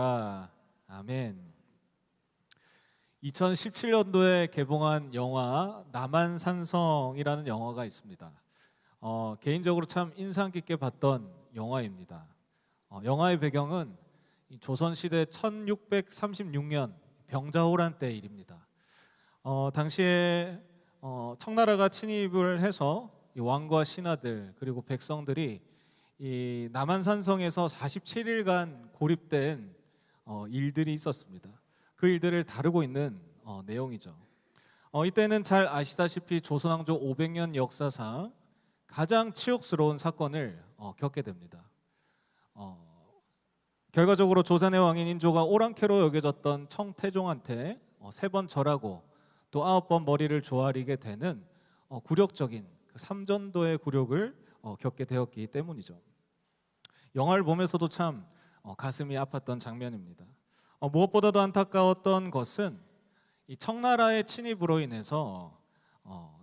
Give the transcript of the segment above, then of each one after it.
아멘. 2017년도에 개봉한 영화 남한산성이라는 영화가 있습니다. 개인적으로 참 인상 깊게 봤던 영화입니다. 영화의 배경은 조선시대 1636년 병자호란 때 일입니다. 당시에 청나라가 침입을 해서 이 왕과 신하들 그리고 백성들이 이 남한산성에서 47일간 고립된 일들이 있었습니다. 그 일들을 다루고 있는 내용이죠. 이때는 잘 아시다시피 조선왕조 500년 역사상 가장 치욕스러운 사건을 겪게 됩니다. 결과적으로 조선의 왕인 인조가 오랑캐로 여겨졌던 청태종한테 3번 절하고 또 9번 머리를 조아리게 되는 굴욕적인 삼전도의 굴욕을 겪게 되었기 때문이죠. 영화를 보면서도 참 가슴이 아팠던 장면입니다. 무엇보다도 안타까웠던 것은 이 청나라의 침입으로 인해서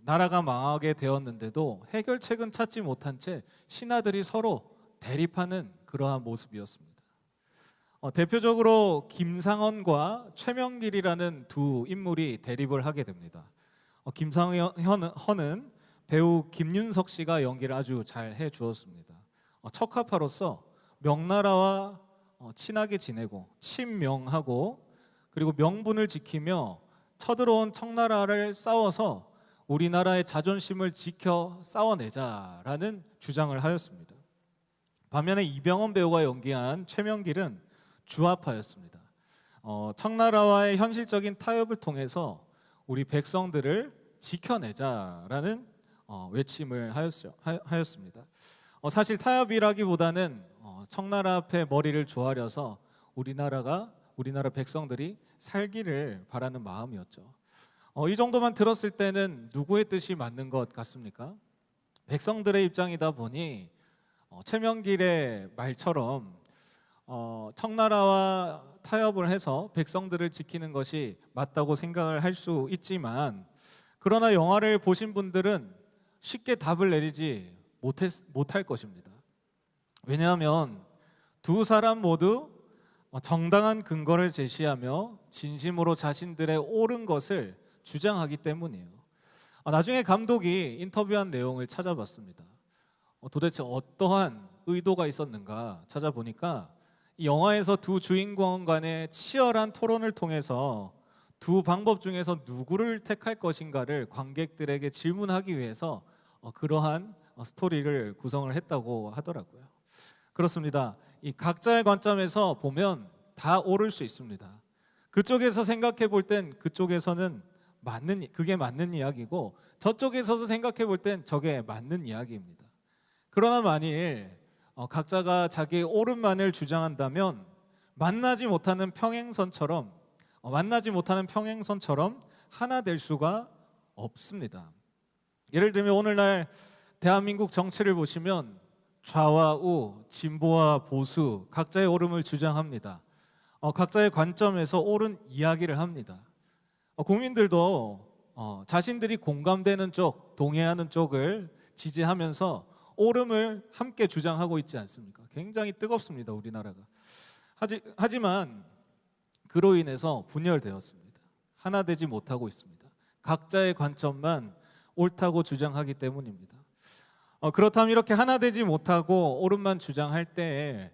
나라가 망하게 되었는데도 해결책은 찾지 못한 채 신하들이 서로 대립하는 그러한 모습이었습니다. 대표적으로 김상헌과 최명길이라는 두 인물이 대립을 하게 됩니다. 김상헌은 배우 김윤석 씨가 연기를 아주 잘 해주었습니다. 척화파로서 명나라와 친하게 지내고 친명하고 그리고 명분을 지키며 쳐들어온 청나라를 싸워서 우리나라의 자존심을 지켜 싸워내자라는 주장을 하였습니다. 반면에 이병헌 배우가 연기한 최명길은 주화파였습니다. 청나라와의 현실적인 타협을 통해서 우리 백성들을 지켜내자라는 외침을 하였습니다. 사실 타협이라기보다는 청나라 앞에 머리를 조아려서 우리나라 백성들이 살기를 바라는 마음이었죠. 이 정도만 들었을 때는 누구의 뜻이 맞는 것 같습니까? 백성들의 입장이다 보니 최명길의 말처럼 청나라와 타협을 해서 백성들을 지키는 것이 맞다고 생각을 할 수 있지만, 그러나 영화를 보신 분들은 쉽게 답을 내리지 못할 것입니다. 왜냐하면 두 사람 모두 정당한 근거를 제시하며 진심으로 자신들의 옳은 것을 주장하기 때문이에요. 나중에 감독이 인터뷰한 내용을 찾아봤습니다. 도대체 어떠한 의도가 있었는가 찾아보니까 이 영화에서 두 주인공 간의 치열한 토론을 통해서 두 방법 중에서 누구를 택할 것인가를 관객들에게 질문하기 위해서 그러한 스토리를 구성을 했다고 하더라고요. 그렇습니다. 이 각자의 관점에서 보면 다 옳을 수 있습니다. 그쪽에서 생각해 볼 땐 그쪽에서는 그게 맞는 이야기고, 저쪽에서도 생각해 볼 땐 저게 맞는 이야기입니다. 그러나 만일 각자가 자기의 옳은만을 주장한다면 만나지 못하는 평행선처럼 하나 될 수가 없습니다. 예를 들면 오늘날 대한민국 정치를 보시면 좌와 우, 진보와 보수 각자의 옳음을 주장합니다. 각자의 관점에서 옳은 이야기를 합니다. 국민들도 자신들이 공감되는 쪽, 동의하는 쪽을 지지하면서 옳음을 함께 주장하고 있지 않습니까? 굉장히 뜨겁습니다, 우리나라가. 하지만 그로 인해서 분열되었습니다. 하나 되지 못하고 있습니다. 각자의 관점만 옳다고 주장하기 때문입니다. 그렇다면 이렇게 하나 되지 못하고 옳음만 주장할 때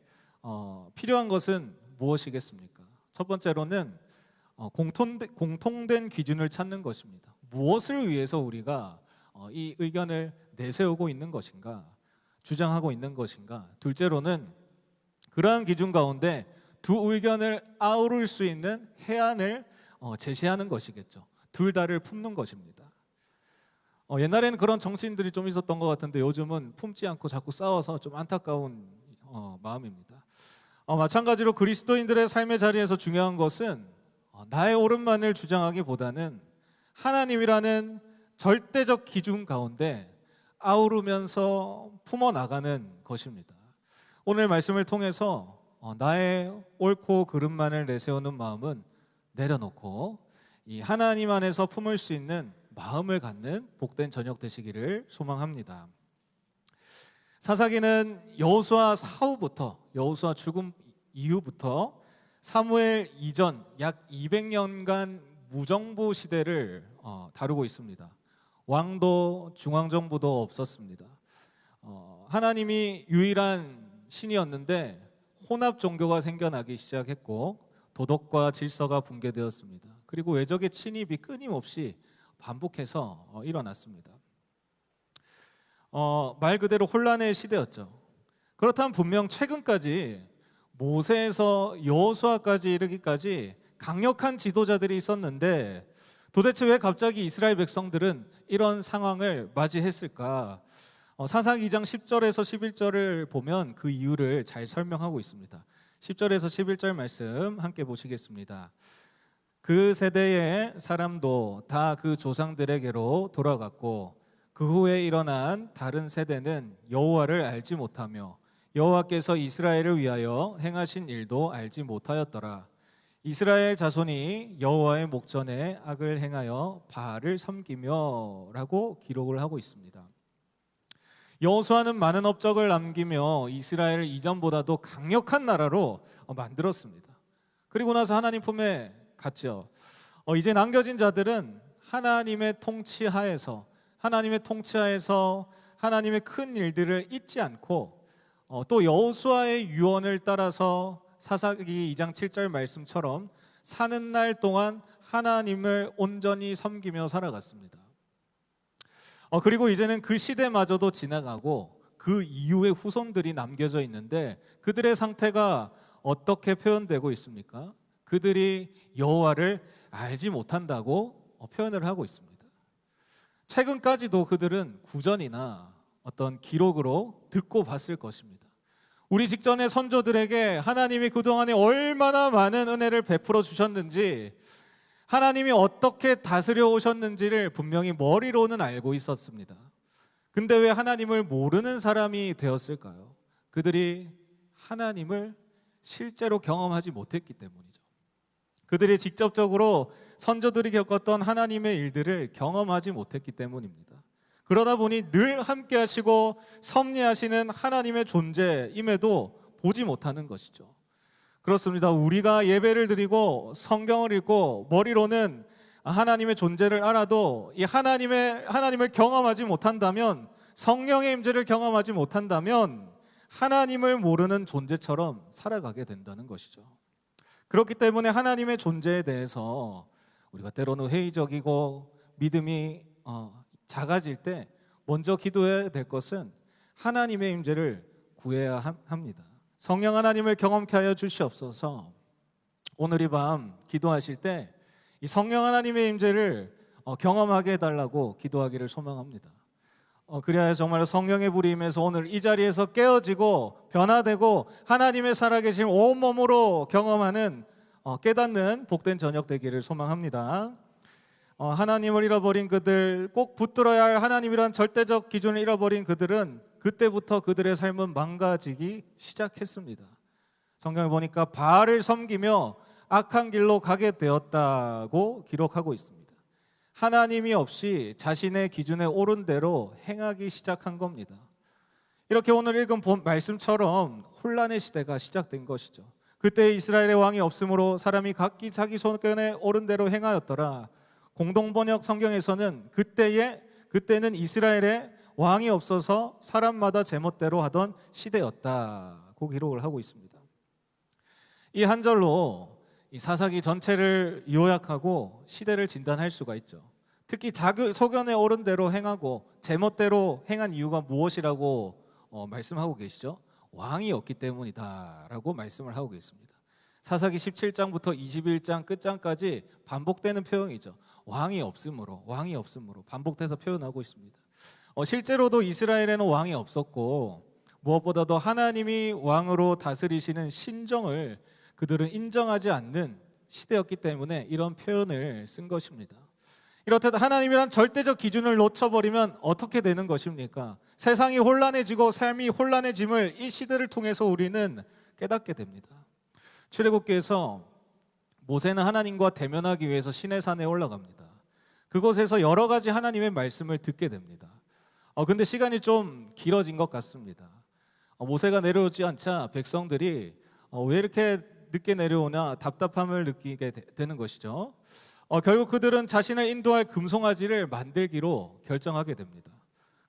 필요한 것은 무엇이겠습니까? 첫 번째로는 공통된 기준을 찾는 것입니다. 무엇을 위해서 우리가 이 의견을 내세우고 있는 것인가, 주장하고 있는 것인가. 둘째로는 그러한 기준 가운데 두 의견을 아우를 수 있는 해안을 제시하는 것이겠죠. 둘 다를 품는 것입니다. 옛날에는 그런 정치인들이 좀 있었던 것 같은데 요즘은 품지 않고 자꾸 싸워서 좀 안타까운 마음입니다. 마찬가지로 그리스도인들의 삶의 자리에서 중요한 것은 나의 옳은만을 주장하기보다는 하나님이라는 절대적 기준 가운데 아우르면서 품어나가는 것입니다. 오늘 말씀을 통해서 나의 옳고 그름만을 내세우는 마음은 내려놓고 이 하나님 안에서 품을 수 있는 마음을 갖는 복된 저녁 되시기를 소망합니다. 사사기는 여호수아 죽음 이후부터 사무엘 이전 약 200년간 무정부 시대를 다루고 있습니다. 왕도 중앙정부도 없었습니다. 하나님이 유일한 신이었는데 혼합 종교가 생겨나기 시작했고 도덕과 질서가 붕괴되었습니다. 그리고 외적의 침입이 끊임없이 반복해서 일어났습니다. 말 그대로 혼란의 시대였죠. 그렇다면 분명 최근까지 모세에서 여호수아까지 이르기까지 강력한 지도자들이 있었는데 도대체 왜 갑자기 이스라엘 백성들은 이런 상황을 맞이했을까? 사사기 2장 10절에서 11절을 보면 그 이유를 잘 설명하고 있습니다. 10절에서 11절 말씀 함께 보시겠습니다. 그 세대의 사람도 다 그 조상들에게로 돌아갔고 그 후에 일어난 다른 세대는 여호와를 알지 못하며 여호와께서 이스라엘을 위하여 행하신 일도 알지 못하였더라. 이스라엘 자손이 여호와의 목전에 악을 행하여 바알을 섬기며 라고 기록을 하고 있습니다. 여호수아는 많은 업적을 남기며 이스라엘을 이전보다도 강력한 나라로 만들었습니다. 그리고 나서 하나님 품에 갔죠. 이제 남겨진 자들은 하나님의 통치하에서 하나님의 큰 일들을 잊지 않고 또 여호수아의 유언을 따라서 사사기 2장 7절 말씀처럼 사는 날 동안 하나님을 온전히 섬기며 살아갔습니다. 그리고 이제는 그 시대마저도 지나가고 그 이후의 후손들이 남겨져 있는데 그들의 상태가 어떻게 표현되고 있습니까? 그들이 여호와를 알지 못한다고 표현을 하고 있습니다. 최근까지도 그들은 구전이나 어떤 기록으로 듣고 봤을 것입니다. 우리 직전의 선조들에게 하나님이 그동안에 얼마나 많은 은혜를 베풀어 주셨는지, 하나님이 어떻게 다스려 오셨는지를 분명히 머리로는 알고 있었습니다. 근데 왜 하나님을 모르는 사람이 되었을까요? 그들이 하나님을 실제로 경험하지 못했기 때문이죠. 그들이 직접적으로 선조들이 겪었던 하나님의 일들을 경험하지 못했기 때문입니다. 그러다 보니 늘 함께 하시고 섭리하시는 하나님의 존재임에도 보지 못하는 것이죠. 그렇습니다. 우리가 예배를 드리고 성경을 읽고 머리로는 하나님의 존재를 알아도 이 하나님을 경험하지 못한다면, 성령의 임재를 경험하지 못한다면 하나님을 모르는 존재처럼 살아가게 된다는 것이죠. 그렇기 때문에 하나님의 존재에 대해서 우리가 때로는 회의적이고 믿음이 작아질 때 먼저 기도해야 될 것은 하나님의 임재를 구해야 합니다. 성령 하나님을 경험케 하여 주시옵소서. 오늘 이 밤 기도하실 때 이 성령 하나님의 임재를 경험하게 해달라고 기도하기를 소망합니다. 그래야 정말 성령의 불이 임해서 오늘 이 자리에서 깨어지고 변화되고 하나님의 살아계심 온몸으로 경험하는 깨닫는 복된 저녁 되기를 소망합니다. 하나님을 잃어버린 그들, 꼭 붙들어야 할 하나님이란 절대적 기준을 잃어버린 그들은 그때부터 그들의 삶은 망가지기 시작했습니다. 성경을 보니까 바알을 섬기며 악한 길로 가게 되었다고 기록하고 있습니다. 하나님이 없이 자신의 기준에 옳은 대로 행하기 시작한 겁니다. 이렇게 오늘 읽은 말씀처럼 혼란의 시대가 시작된 것이죠. 그때 이스라엘의 왕이 없으므로 사람이 각기 자기 손편에 옳은 대로 행하였더라. 공동번역 성경에서는 그때는 이스라엘의 왕이 없어서 사람마다 제멋대로 하던 시대였다고 기록을 하고 있습니다. 이 한 절로 이 사사기 전체를 요약하고 시대를 진단할 수가 있죠. 특히 자기 소견에 옳은 대로 행하고 제멋대로 행한 이유가 무엇이라고 말씀하고 계시죠? 왕이 없기 때문이다라고 말씀을 하고 계십니다. 사사기 17장부터 21장 끝장까지 반복되는 표현이죠. 왕이 없으므로 반복돼서 표현하고 있습니다. 실제로도 이스라엘에는 왕이 없었고 무엇보다도 하나님이 왕으로 다스리시는 신정을 그들은 인정하지 않는 시대였기 때문에 이런 표현을 쓴 것입니다. 이렇듯 하나님이란 절대적 기준을 놓쳐버리면 어떻게 되는 것입니까? 세상이 혼란해지고 삶이 혼란해짐을 이 시대를 통해서 우리는 깨닫게 됩니다. 출애굽기에서 모세는 하나님과 대면하기 위해서 시내산에 올라갑니다. 그곳에서 여러 가지 하나님의 말씀을 듣게 됩니다. 근데 시간이 좀 길어진 것 같습니다. 모세가 내려오지 않자 백성들이 왜 이렇게 늦게 내려오나 답답함을 느끼게 되는 것이죠. 결국 그들은 자신을 인도할 금송아지를 만들기로 결정하게 됩니다.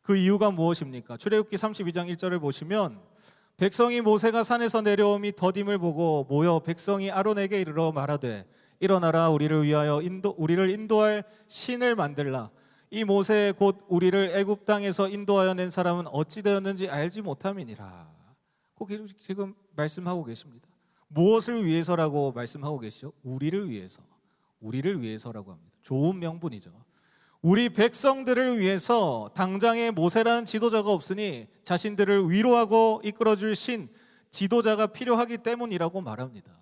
그 이유가 무엇입니까? 출애굽기 32장 1절을 보시면 백성이 모세가 산에서 내려오미 더딤을 보고 모여 백성이 아론에게 이르러 말하되 일어나라 우리를 위하여 우리를 인도할 신을 만들라. 이 모세 곧 우리를 애굽 땅에서 인도하여 낸 사람은 어찌 되었는지 알지 못함이니라. 꼭 지금 말씀하고 계십니다. 무엇을 위해서라고 말씀하고 계시죠? 우리를 위해서. 우리를 위해서라고 합니다. 좋은 명분이죠. 우리 백성들을 위해서 당장에 모세라는 지도자가 없으니 자신들을 위로하고 이끌어줄 신, 지도자가 필요하기 때문이라고 말합니다.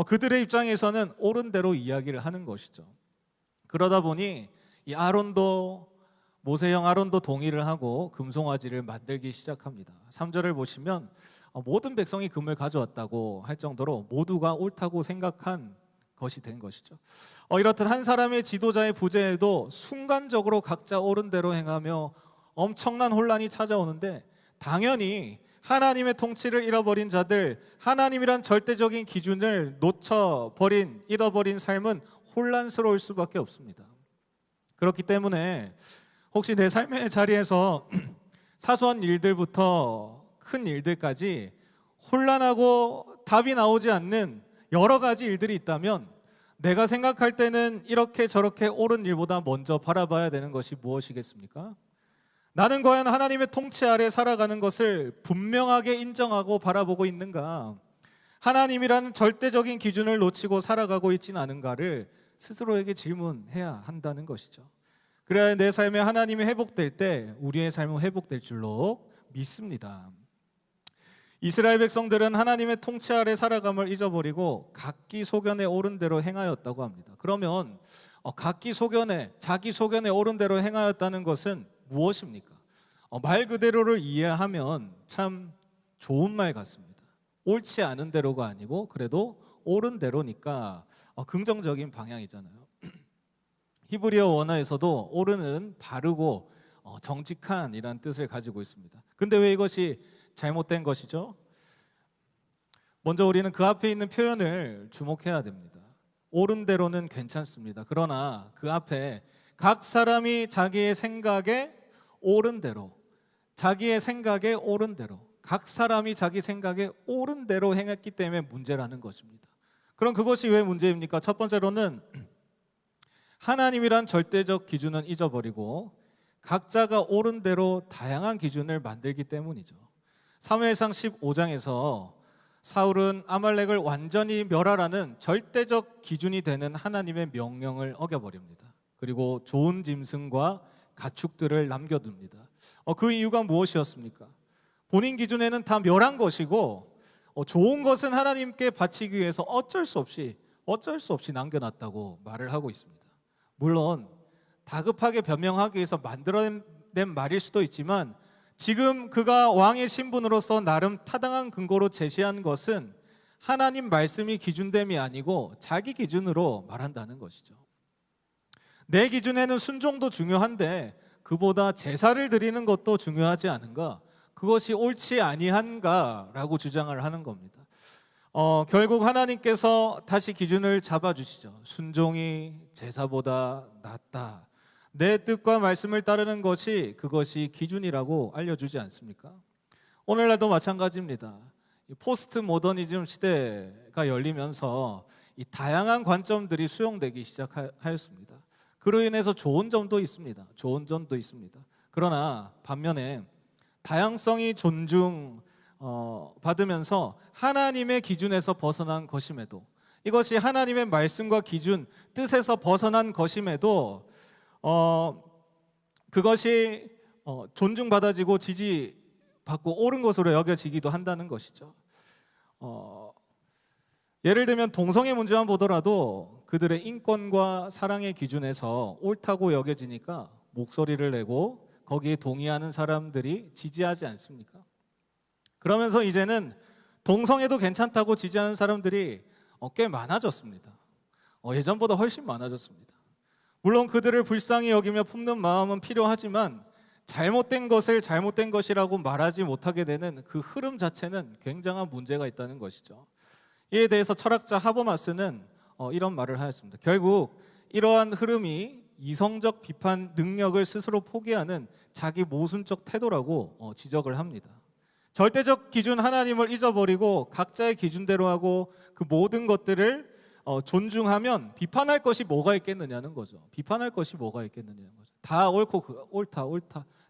그들의 입장에서는 옳은 대로 이야기를 하는 것이죠. 그러다 보니 이 모세형 아론도 동의를 하고 금송아지를 만들기 시작합니다. 3절을 보시면 모든 백성이 금을 가져왔다고 할 정도로 모두가 옳다고 생각한 것이 된 것이죠. 이렇듯 한 사람의 지도자의 부재에도 순간적으로 각자 옳은 대로 행하며 엄청난 혼란이 찾아오는데, 당연히 하나님의 통치를 잃어버린 자들, 하나님이란 절대적인 기준을 잃어버린 삶은 혼란스러울 수밖에 없습니다. 그렇기 때문에 혹시 내 삶의 자리에서 사소한 일들부터 큰 일들까지 혼란하고 답이 나오지 않는 여러 가지 일들이 있다면, 내가 생각할 때는 이렇게 저렇게 옳은 일보다 먼저 바라봐야 되는 것이 무엇이겠습니까? 나는 과연 하나님의 통치 아래 살아가는 것을 분명하게 인정하고 바라보고 있는가? 하나님이라는 절대적인 기준을 놓치고 살아가고 있지는 않은가를 스스로에게 질문해야 한다는 것이죠. 그래야 내 삶에 하나님이 회복될 때 우리의 삶은 회복될 줄로 믿습니다. 이스라엘 백성들은 하나님의 통치 아래 살아감을 잊어버리고 각기 소견에 옳은 대로 행하였다고 합니다. 그러면 자기 소견에 옳은 대로 행하였다는 것은 무엇입니까? 말 그대로를 이해하면 참 좋은 말 같습니다. 옳지 않은 대로가 아니고 그래도 옳은 대로니까 긍정적인 방향이잖아요. 히브리어 원어에서도 옳은은 바르고 정직한이라는 뜻을 가지고 있습니다. 근데 왜 이것이 잘못된 것이죠? 먼저 우리는 그 앞에 있는 표현을 주목해야 됩니다. 옳은 대로는 괜찮습니다. 그러나 그 앞에 각 사람이 자기의 생각에 옳은 대로, 각 사람이 자기 생각에 옳은 대로 행했기 때문에 문제라는 것입니다. 그럼 그것이 왜 문제입니까? 첫 번째로는 하나님이란 절대적 기준은 잊어버리고 각자가 옳은 대로 다양한 기준을 만들기 때문이죠. 사무엘상 15장에서 사울은 아말렉을 완전히 멸하라는 절대적 기준이 되는 하나님의 명령을 어겨버립니다. 그리고 좋은 짐승과 가축들을 남겨둡니다. 그 이유가 무엇이었습니까? 본인 기준에는 다 멸한 것이고 좋은 것은 하나님께 바치기 위해서 어쩔 수 없이 남겨놨다고 말을 하고 있습니다. 물론 다급하게 변명하기 위해서 만들어낸 말일 수도 있지만, 지금 그가 왕의 신분으로서 나름 타당한 근거로 제시한 것은 하나님 말씀이 기준됨이 아니고 자기 기준으로 말한다는 것이죠. 내 기준에는 순종도 중요한데 그보다 제사를 드리는 것도 중요하지 않은가? 그것이 옳지 아니한가라고 주장을 하는 겁니다. 결국 하나님께서 다시 기준을 잡아주시죠. 순종이 제사보다 낫다. 내 뜻과 말씀을 따르는 그것이 기준이라고 알려주지 않습니까? 오늘날도 마찬가지입니다. 포스트 모더니즘 시대가 열리면서 이 다양한 관점들이 수용되기 시작하였습니다. 그로 인해서 좋은 점도 있습니다. 그러나 반면에 다양성이 받으면서 하나님의 기준에서 벗어난 것임에도, 이것이 하나님의 말씀과 기준, 뜻에서 벗어난 것임에도 그것이 존중받아지고 지지받고 옳은 것으로 여겨지기도 한다는 것이죠. 예를 들면 동성애 문제만 보더라도 그들의 인권과 사랑의 기준에서 옳다고 여겨지니까 목소리를 내고 거기에 동의하는 사람들이 지지하지 않습니까? 그러면서 이제는 동성애도 괜찮다고 지지하는 사람들이 꽤 많아졌습니다. 예전보다 훨씬 많아졌습니다. 물론 그들을 불쌍히 여기며 품는 마음은 필요하지만 잘못된 것을 잘못된 것이라고 말하지 못하게 되는 그 흐름 자체는 굉장한 문제가 있다는 것이죠. 이에 대해서 철학자 하버마스는 이런 말을 하였습니다. 결국 이러한 흐름이 이성적 비판 능력을 스스로 포기하는 자기 모순적 태도라고 지적을 합니다. 절대적 기준 하나님을 잊어버리고 각자의 기준대로 하고 그 모든 것들을 존중하면 비판할 것이 뭐가 있겠느냐는 거죠. 비판할 것이 뭐가 있겠느냐는 거죠. 다 옳고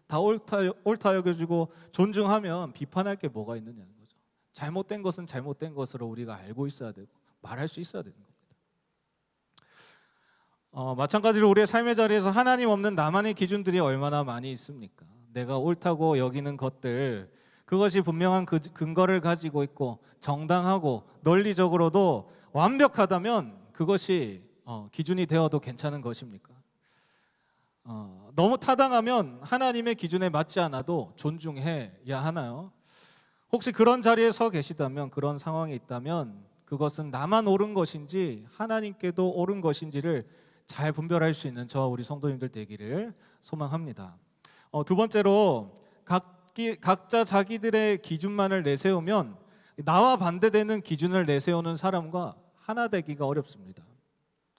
다 옳다 여겨지고 존중하면 비판할 게 뭐가 있느냐는 거죠. 잘못된 것은 잘못된 것으로 우리가 알고 있어야 되고 말할 수 있어야 되는 겁니다. 마찬가지로 우리의 삶의 자리에서 하나님 없는 나만의 기준들이 얼마나 많이 있습니까? 내가 옳다고 여기는 것들, 그것이 분명한 근거를 가지고 있고 정당하고 논리적으로도 완벽하다면 그것이 기준이 되어도 괜찮은 것입니까? 너무 타당하면 하나님의 기준에 맞지 않아도 존중해야 하나요? 혹시 그런 자리에 서 계시다면, 그런 상황에 있다면 그것은 나만 옳은 것인지 하나님께도 옳은 것인지를 잘 분별할 수 있는 저와 우리 성도님들 되기를 소망합니다. 두 번째로 각자 자기들의 기준만을 내세우면 나와 반대되는 기준을 내세우는 사람과 하나 되기가 어렵습니다.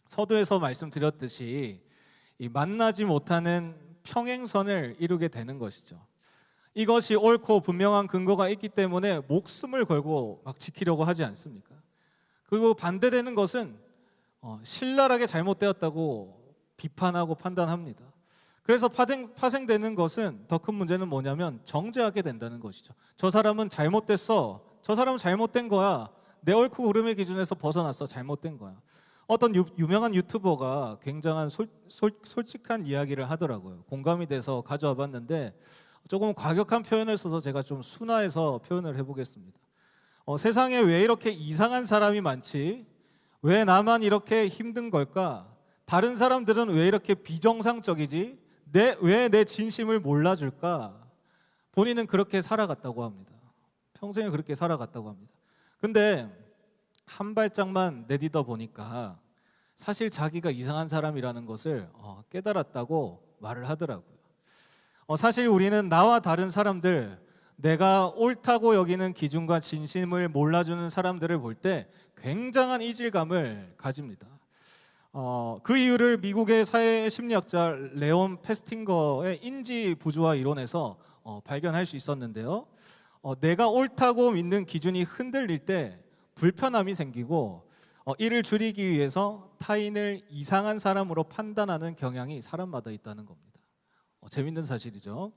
서두에서 말씀드렸듯이 만나지 못하는 평행선을 이루게 되는 것이죠. 이것이 옳고 분명한 근거가 있기 때문에 목숨을 걸고 막 지키려고 하지 않습니까? 그리고 반대되는 것은 신랄하게 잘못되었다고 비판하고 판단합니다. 그래서 파생되는 것은, 더 큰 문제는 뭐냐면 정죄하게 된다는 것이죠. 저 사람은 잘못됐어. 저 사람은 잘못된 거야. 내 옳고 그름의 기준에서 벗어났어. 잘못된 거야. 어떤 유명한 유튜버가 굉장한 솔직한 이야기를 하더라고요. 공감이 돼서 가져와 봤는데 조금 과격한 표현을 써서 제가 좀 순화해서 표현을 해보겠습니다. 세상에 왜 이렇게 이상한 사람이 많지? 왜 나만 이렇게 힘든 걸까? 다른 사람들은 왜 이렇게 비정상적이지? 왜 내 진심을 몰라줄까? 본인은 그렇게 살아갔다고 합니다. 평생을 그렇게 살아갔다고 합니다. 근데 한 발짝만 내딛어 보니까 사실 자기가 이상한 사람이라는 것을 깨달았다고 말을 하더라고요. 사실 우리는 나와 다른 사람들, 내가 옳다고 여기는 기준과 진심을 몰라주는 사람들을 볼 때 굉장한 이질감을 가집니다. 그 이유를 미국의 사회 심리학자 레온 페스팅거의 인지 부조화 이론에서 발견할 수 있었는데요. 내가 옳다고 믿는 기준이 흔들릴 때 불편함이 생기고 이를 줄이기 위해서 타인을 이상한 사람으로 판단하는 경향이 사람마다 있다는 겁니다. 재밌는 사실이죠.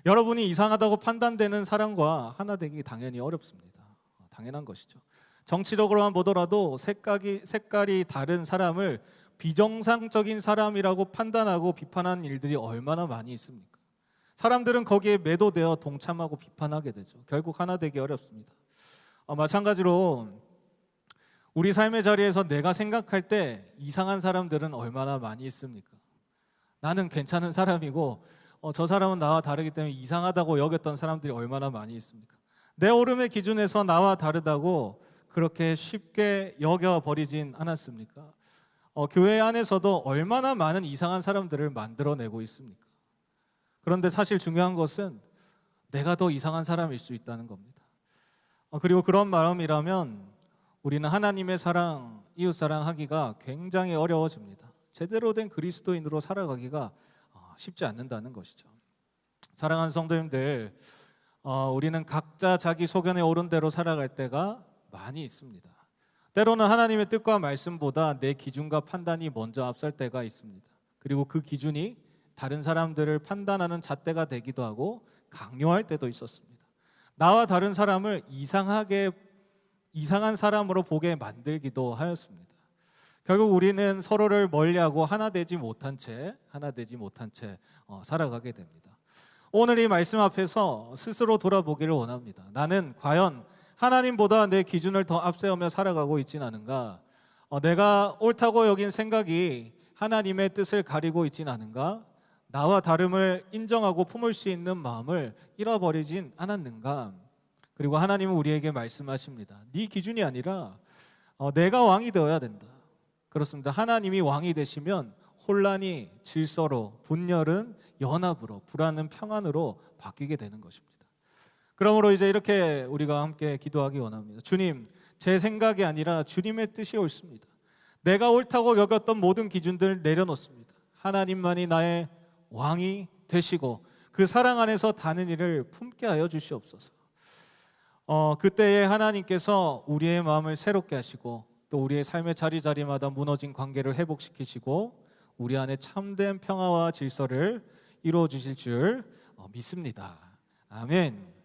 여러분이 이상하다고 판단되는 사람과 하나 되기 당연히 어렵습니다. 당연한 것이죠. 정치적으로만 보더라도 색깔이 다른 사람을 비정상적인 사람이라고 판단하고 비판하는 일들이 얼마나 많이 있습니까? 사람들은 거기에 매도되어 동참하고 비판하게 되죠. 결국 하나 되기 어렵습니다. 마찬가지로 우리 삶의 자리에서 내가 생각할 때 이상한 사람들은 얼마나 많이 있습니까? 나는 괜찮은 사람이고 저 사람은 나와 다르기 때문에 이상하다고 여겼던 사람들이 얼마나 많이 있습니까? 내 옳음의 기준에서 나와 다르다고 그렇게 쉽게 여겨버리진 않았습니까? 교회 안에서도 얼마나 많은 이상한 사람들을 만들어내고 있습니까? 그런데 사실 중요한 것은 내가 더 이상한 사람일 수 있다는 겁니다. 그리고 그런 마음이라면 우리는 하나님의 사랑, 이웃 사랑하기가 굉장히 어려워집니다. 제대로 된 그리스도인으로 살아가기가 쉽지 않는다는 것이죠. 사랑하는 성도님들, 우리는 각자 자기 소견에 옳은 대로 살아갈 때가 많이 있습니다. 때로는 하나님의 뜻과 말씀보다 내 기준과 판단이 먼저 앞설 때가 있습니다. 그리고 그 기준이 다른 사람들을 판단하는 잣대가 되기도 하고 강요할 때도 있었습니다. 나와 다른 사람을 이상한 사람으로 보게 만들기도 하였습니다. 결국 우리는 서로를 멀리하고 하나 되지 못한 채 살아가게 됩니다. 오늘 이 말씀 앞에서 스스로 돌아보기를 원합니다. 나는 과연 하나님보다 내 기준을 더 앞세우며 살아가고 있진 않은가? 내가 옳다고 여긴 생각이 하나님의 뜻을 가리고 있진 않은가? 나와 다름을 인정하고 품을 수 있는 마음을 잃어버리진 않았는가? 그리고 하나님은 우리에게 말씀하십니다. 네 기준이 아니라 내가 왕이 되어야 된다. 그렇습니다. 하나님이 왕이 되시면 혼란이 질서로, 분열은 연합으로, 불안은 평안으로 바뀌게 되는 것입니다. 그러므로 이제 이렇게 우리가 함께 기도하기 원합니다. 주님, 제 생각이 아니라 주님의 뜻이 옳습니다. 내가 옳다고 여겼던 모든 기준들을 내려놓습니다. 하나님만이 나의 왕이 되시고 그 사랑 안에서 다는 일을 품게 하여 주시옵소서. 그때에 하나님께서 우리의 마음을 새롭게 하시고 또 우리의 삶의 자리자리마다 무너진 관계를 회복시키시고 우리 안에 참된 평화와 질서를 이루어 주실 줄 믿습니다. 아멘.